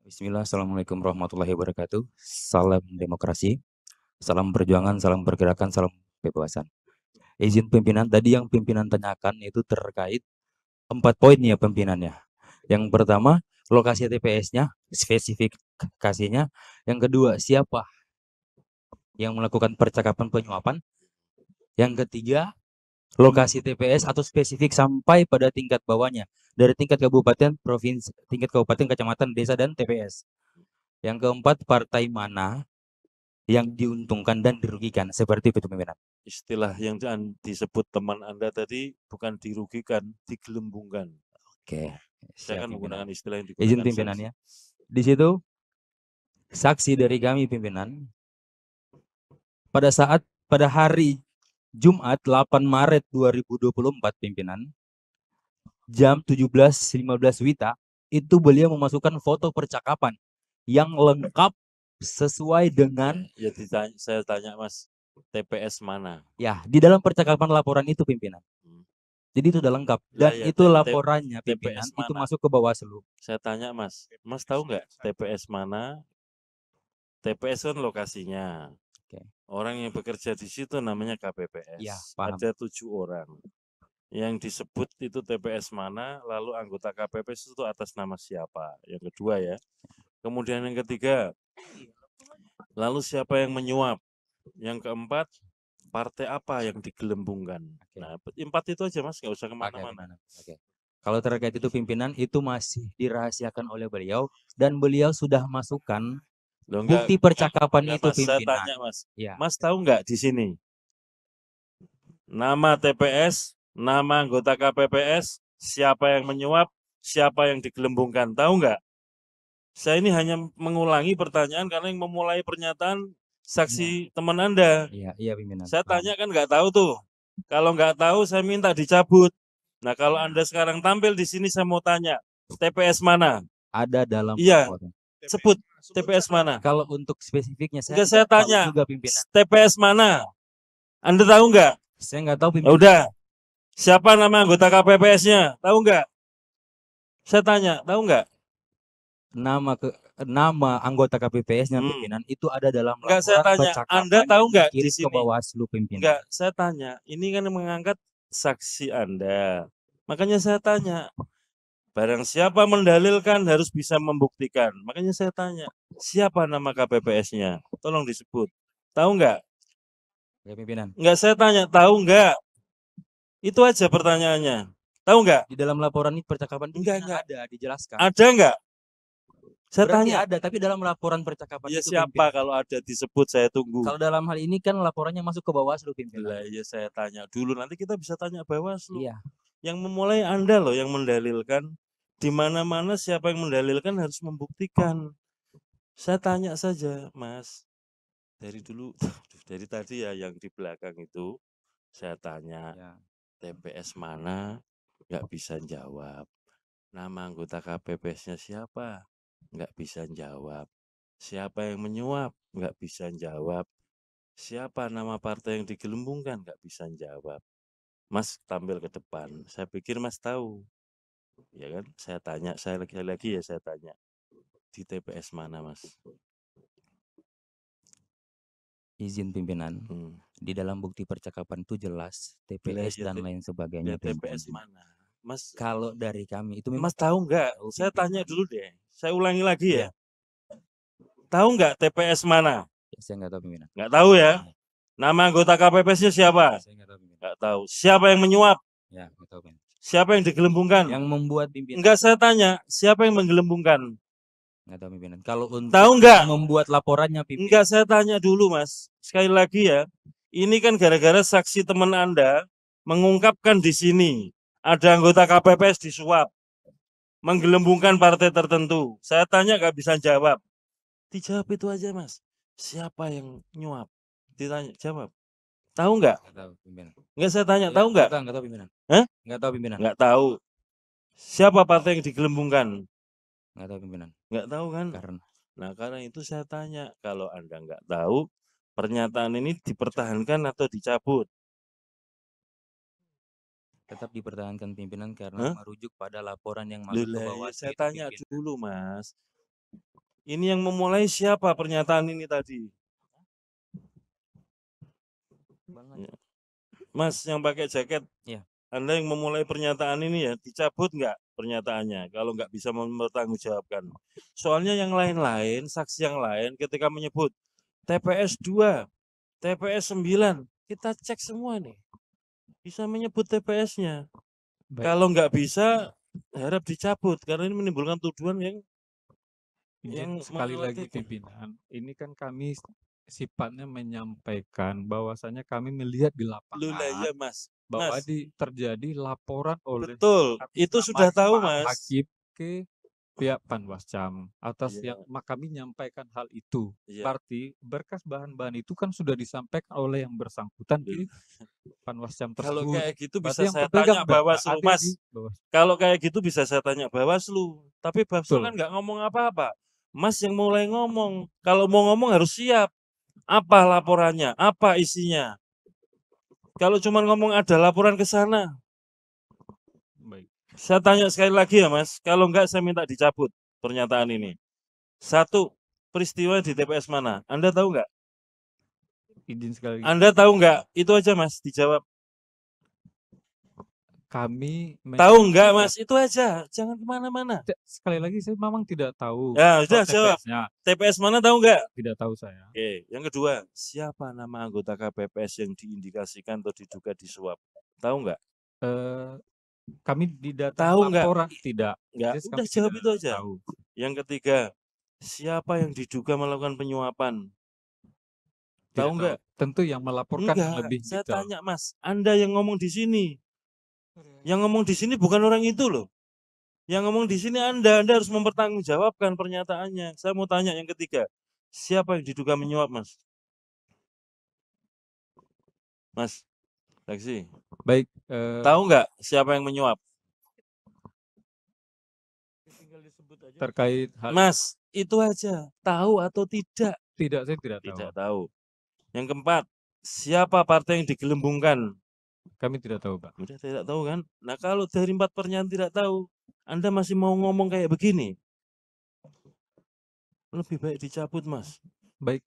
Bismillah, Assalamualaikum warahmatullahi wabarakatuh. Salam demokrasi, salam perjuangan, salam pergerakan, salam kebebasan. Izin pimpinan, tadi yang pimpinan tanyakan itu terkait 4 poin ya pimpinannya. Yang pertama, lokasi TPS-nya, spesifikasinya. Yang kedua, siapa yang melakukan percakapan penyuapan. Yang ketiga, lokasi TPS atau spesifik sampai pada tingkat bawahnya. Dari tingkat kabupaten, provinsi, tingkat kabupaten, kecamatan, desa, dan TPS. Yang keempat, partai mana yang diuntungkan dan dirugikan, seperti itu pimpinan. Istilah yang disebut teman Anda tadi bukan dirugikan, digelembungkan. Oke, Saya siap akan pimpinan. menggunakan istilah yang Izin digunakan pimpinannya. Di situ saksi dari kami pimpinan pada hari Jumat 8 Maret 2024 pimpinan jam 17.15 WITA itu beliau memasukkan foto percakapan yang lengkap sesuai dengan Ya saya tanya Mas, TPS mana? ya di dalam percakapan laporan itu pimpinan. Jadi itu udah lengkap dan Ya, itu laporannya pimpinan TPS itu mana? masuk ke Bawaslu. Saya tanya Mas tahu nggak TPS mana? TPS kan lokasinya. Oke. Orang yang bekerja di situ namanya KPPS. Ya, paham. Ada 7 orang. Yang disebut itu TPS mana, lalu anggota KPPS itu atas nama siapa? Yang kedua ya. Kemudian yang ketiga, lalu siapa yang menyuap? Yang keempat, partai apa yang digelembungkan? Oke. Nah, 4 itu aja Mas, nggak usah Oke, kemana-mana. Oke. Kalau terkait itu pimpinan itu masih dirahasiakan oleh beliau dan beliau sudah masukkan Loh, bukti percakapan enggak, itu Mas, saya pimpinan. tanya Mas, Ya. Mas tahu nggak di sini nama TPS, nama anggota KPPS, siapa yang menyuap, siapa yang digelembungkan, tahu nggak? Saya ini hanya mengulangi pertanyaan karena yang memulai pernyataan saksi teman Anda. Iya, iya pimpinan. Saya tanya kan nggak tahu tuh. Kalau nggak tahu saya minta dicabut. Nah kalau Anda sekarang tampil di sini saya mau tanya, TPS mana? Ada dalam Iya, laporan. sebut TPS mana? Kalau untuk spesifiknya Enggak, saya tahu tanya, juga pimpinan. TPS mana? Anda tahu nggak? Saya nggak tahu pimpinan. Udah, siapa nama anggota KPPS-nya? Tahu nggak? Saya tanya, tahu nggak? Nama anggota KPPS-nya pimpinan itu ada dalam Enggak, saya laporan tanya, Anda percakapan tahu yang nggak di dikirim ke sini? Bawaslu pimpinan. Enggak, saya tanya, ini kan mengangkat saksi Anda. Makanya saya tanya, barang siapa mendalilkan harus bisa membuktikan. Makanya saya tanya, siapa nama KPPS-nya? Tolong disebut. Tahu nggak? Ya pimpinan. Enggak, saya tanya, tahu nggak? Itu aja pertanyaannya. Tahu nggak? Di dalam laporan ini percakapan enggak ada dijelaskan. Ada nggak? Saya Berarti tanya. ada, tapi dalam laporan percakapan Ya itu siapa pimpinan. kalau ada disebut saya tunggu. Kalau dalam hal ini kan laporannya masuk ke Bawaslu pimpinan. Lah ya saya tanya dulu, nanti kita bisa tanya Bawaslu. Iya. Yang memulai Anda loh yang mendalilkan. Di mana-mana siapa yang mendalilkan harus membuktikan. Saya tanya saja, Mas. Dari dulu, dari tadi ya yang di belakang itu, saya tanya, Ya. TPS mana? Nggak bisa jawab. Nama anggota KPPS-nya siapa? Nggak bisa jawab. Siapa yang menyuap? Nggak bisa jawab. Siapa nama partai yang digelembungkan? Nggak bisa jawab. Mas tampil ke depan. Saya pikir Mas tahu. Ya kan? Saya tanya, saya lagi ya saya tanya. Di TPS mana, Mas? Izin pimpinan. Di dalam bukti percakapan itu jelas TPS dan lain sebagainya. TPS mana? Mas, kalau dari kami itu Mas tahu nggak? Saya tanya dulu deh. Saya ulangi lagi ya. Tahu nggak TPS mana? Saya nggak tahu pimpinan. Nggak tahu ya? Nama anggota KPPS-nya siapa? Saya nggak tahu pimpinan. Nggak tahu. Siapa yang menyuap? Ya, nggak tahu pimpinan. Siapa yang digelembungkan? Yang membuat pimpinan. Enggak, saya tanya, siapa yang menggelembungkan? Nggak tahu pimpinan. Kalau untuk tahu nggak? Membuat laporannya pimpinan. Enggak, saya tanya dulu Mas. Sekali lagi ya, ini kan gara-gara saksi teman Anda mengungkapkan di sini ada anggota KPPS disuap, menggelembungkan partai tertentu. Saya tanya nggak bisa jawab. Dijawab itu aja Mas. Siapa yang nyuap? Ditanya, jawab. Tahu nggak? Nggak tahu pimpinan. Enggak, saya tanya, tahu nggak? Nggak tahu pimpinan. Hah? Nggak tahu pimpinan. Nggak tahu. Siapa partai yang digelembungkan? Nggak tahu pimpinan. Nggak tahu kan? Karena itu saya tanya, kalau Anda nggak tahu, pernyataan ini dipertahankan atau dicabut? Tetap dipertahankan pimpinan karena merujuk pada laporan yang masuk ke Bawaslu. Saya tanya dulu Mas, Ini yang memulai siapa pernyataan ini tadi? Ya. Mas yang pakai jaket, Iya. Anda yang memulai pernyataan ini ya, dicabut nggak pernyataannya kalau nggak bisa mempertanggungjawabkan. Soalnya yang lain-lain, saksi yang lain ketika menyebut TPS 2, TPS 9, kita cek semua nih. Bisa menyebut TPS-nya. Baik. Kalau nggak bisa, harap dicabut karena ini menimbulkan tuduhan yang Izin sekali lagi pimpinan, ini kan kami sifatnya menyampaikan bahwasanya kami melihat di lapangan ya Mas. bahwa terjadi laporan oleh Betul, itu sudah tahu Mas. hakim ke pihak Panwascam atas yang kami menyampaikan hal itu. Berarti berkas bahan-bahan itu kan sudah disampaikan oleh yang bersangkutan di Panwascam tersebut. Kalau kayak gitu bisa saya tanya Bawaslu, Mas. Kalau kayak gitu bisa saya tanya Bawaslu, tapi Bawaslu kan nggak ngomong apa-apa. Mas yang mulai ngomong, kalau mau ngomong harus siap. Apa laporannya? Apa isinya? Kalau cuma ngomong ada laporan ke sana. Baik. Saya tanya sekali lagi ya Mas, kalau enggak saya minta dicabut pernyataan ini. 1, peristiwa di TPS mana? Anda tahu enggak? Izin sekali. Anda tahu enggak? Itu aja Mas, dijawab. Kami tahu enggak Mas? Itu aja, jangan kemana-mana. Sekali lagi saya memang tidak tahu. Ya sudah jawab. TPS mana tahu enggak? Tidak tahu saya. Oke, yang kedua, siapa nama anggota KPPS yang diindikasikan atau diduga disuap? Tahu enggak? Kami di data laporan tidak. Enggak, udah jawab itu aja. Tahu. Yang ketiga, siapa yang diduga melakukan penyuapan? Tahu enggak? Tentu yang melaporkan lebih saya detail. tanya Mas, Anda yang ngomong di sini. Yang ngomong di sini bukan orang itu loh. Yang ngomong di sini Anda harus mempertanggungjawabkan pernyataannya. Saya mau tanya yang ketiga, siapa yang diduga menyuap, Mas? Mas, saksi. Baik. Tahu nggak siapa yang menyuap? Terkait hal Mas, itu aja. Tahu atau tidak? Tidak, saya tidak tahu. Tidak tahu. Yang keempat, siapa partai yang digelembungkan? Kami tidak tahu, Pak. Udah tidak tahu kan? Nah kalau dari 4 pernyataan tidak tahu, Anda masih mau ngomong kayak begini? Lebih baik dicabut, Mas. Baik,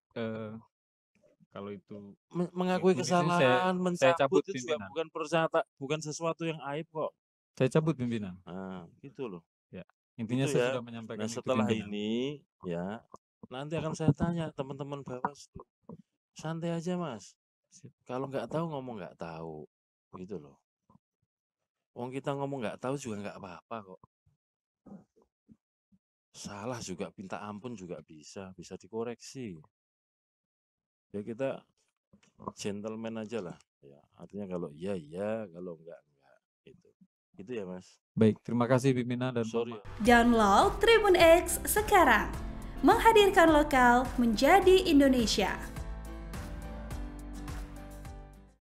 kalau itu mengakui kesalahan, mencabut itu pimpinan. juga bukan sesuatu yang aib kok. Saya cabut pimpinan. Nah, gitu loh. Ya, intinya gitu saya sudah menyampaikan itu. Setelah ini, ya, nanti akan saya tanya teman-teman Bawaslu. Santai aja, Mas. Kalau nggak tahu ngomong nggak tahu, gitu loh. Wong kita ngomong nggak tahu juga nggak apa-apa kok. Salah juga minta ampun juga bisa dikoreksi. Ya kita gentleman aja lah. Ya, artinya kalau iya, kalau enggak. Itu ya Mas. Baik, terima kasih pimpinan dan sorry. Download Tribun X sekarang. Menghadirkan lokal menjadi Indonesia.